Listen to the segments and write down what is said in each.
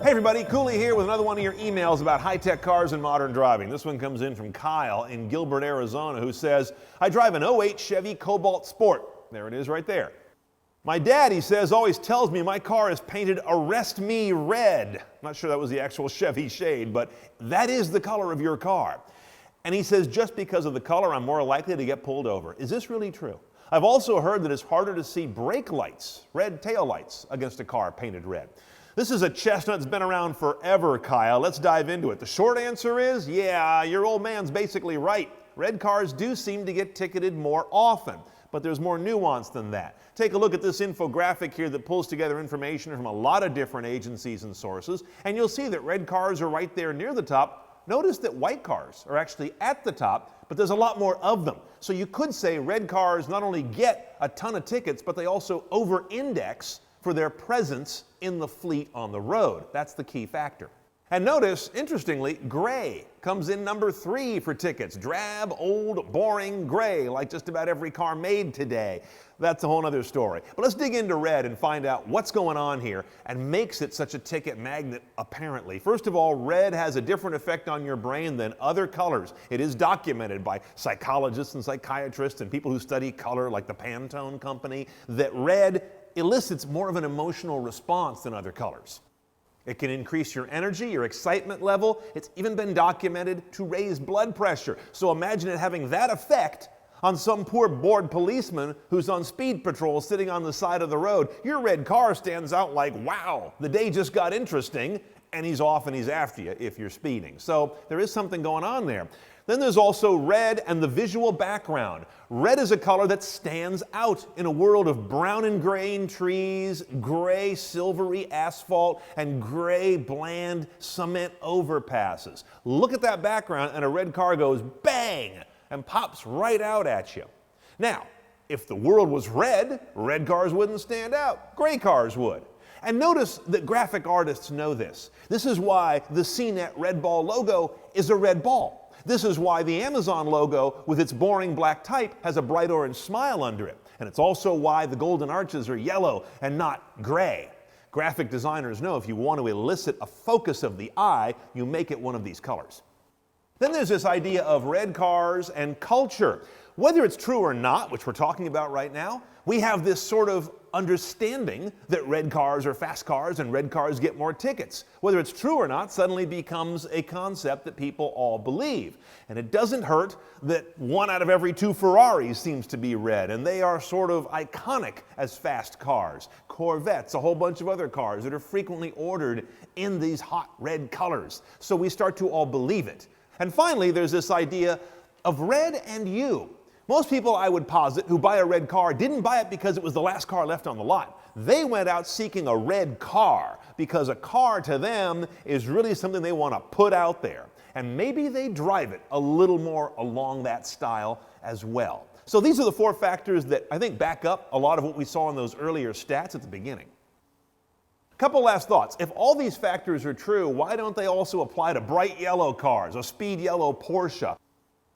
Hey everybody, Cooley here with another one of your emails about high-tech cars and modern driving. This one comes in from Kyle in Gilbert, Arizona, who says, I drive an '08 Chevy Cobalt Sport. There it is right there. My dad, he says, always tells me my car is painted Arrest Me Red. I'm not sure that was the actual Chevy shade, but that is the color of your car. And he says, just because of the color, I'm more likely to get pulled over. Is this really true? I've also heard that it's harder to see brake lights, red tail lights, against a car painted red. This is a chestnut that's been around forever, Kyle. Let's dive into it. The short answer is, yeah, your old man's basically right. Red cars do seem to get ticketed more often, but there's more nuance than that. Take a look at this infographic here that pulls together information from a lot of different agencies and sources, and you'll see that red cars are right there near the top. Notice that white cars are actually at the top, but there's a lot more of them. So you could say red cars not only get a ton of tickets, but they also over-index for their presence in the fleet on the road. That's the key factor. And notice, interestingly, gray comes in number 3 for tickets. Drab, old, boring gray, like just about every car made today. That's a whole other story. But let's dig into red and find out what's going on here and makes it such a ticket magnet, apparently. First of all, red has a different effect on your brain than other colors. It is documented by psychologists and psychiatrists and people who study color, like the Pantone Company, that red elicits more of an emotional response than other colors. It can increase your energy, your excitement level. It's even been documented to raise blood pressure. So imagine it having that effect on some poor bored policeman who's on speed patrol sitting on the side of the road. Your red car stands out like, wow, the day just got interesting, and he's off and he's after you if you're speeding. So there is something going on there. Then there's also red and the visual background. Red is a color that stands out in a world of brown and gray trees, gray silvery asphalt, and gray bland cement overpasses. Look at that background and a red car goes bang and pops right out at you. Now, if the world was red, red cars wouldn't stand out. Gray cars would. And notice that graphic artists know this. This is why the CNET red ball logo is a red ball. This is why the Amazon logo, with its boring black type, has a bright orange smile under it. And it's also why the golden arches are yellow and not gray. Graphic designers know if you want to elicit a focus of the eye, you make it one of these colors. Then there's this idea of red cars and culture. Whether it's true or not, which we're talking about right now, we have this sort of understanding that red cars are fast cars and red cars get more tickets. Whether it's true or not suddenly becomes a concept that people all believe. And it doesn't hurt that 1 out of every 2 Ferraris seems to be red, and they are sort of iconic as fast cars. Corvettes, a whole bunch of other cars that are frequently ordered in these hot red colors. So we start to all believe it. And finally, there's this idea of red and you. Most people, I would posit, who buy a red car didn't buy it because it was the last car left on the lot. They went out seeking a red car because a car to them is really something they want to put out there. And maybe they drive it a little more along that style as well. So these are the 4 factors that I think back up a lot of what we saw in those earlier stats at the beginning. Couple last thoughts. If all these factors are true, why don't they also apply to bright yellow cars, a speed yellow Porsche,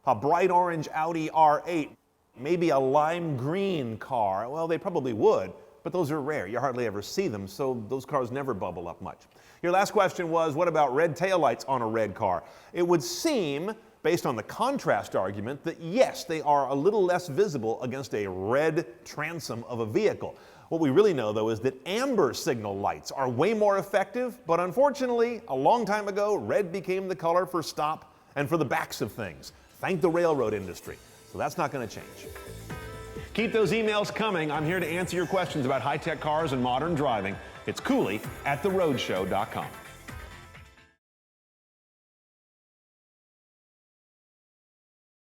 a bright orange Audi R8, maybe a lime green car? Well, they probably would, but those are rare. You hardly ever see them, so those cars never bubble up much. Your last question was, what about red taillights on a red car? It would seem, based on the contrast argument, that yes, they are a little less visible against a red transom of a vehicle. What we really know, though, is that amber signal lights are way more effective, but unfortunately, a long time ago, red became the color for stop and for the backs of things. Thank the railroad industry. So that's not going to change. Keep those emails coming. I'm here to answer your questions about high-tech cars and modern driving. It's Cooley at theroadshow.com.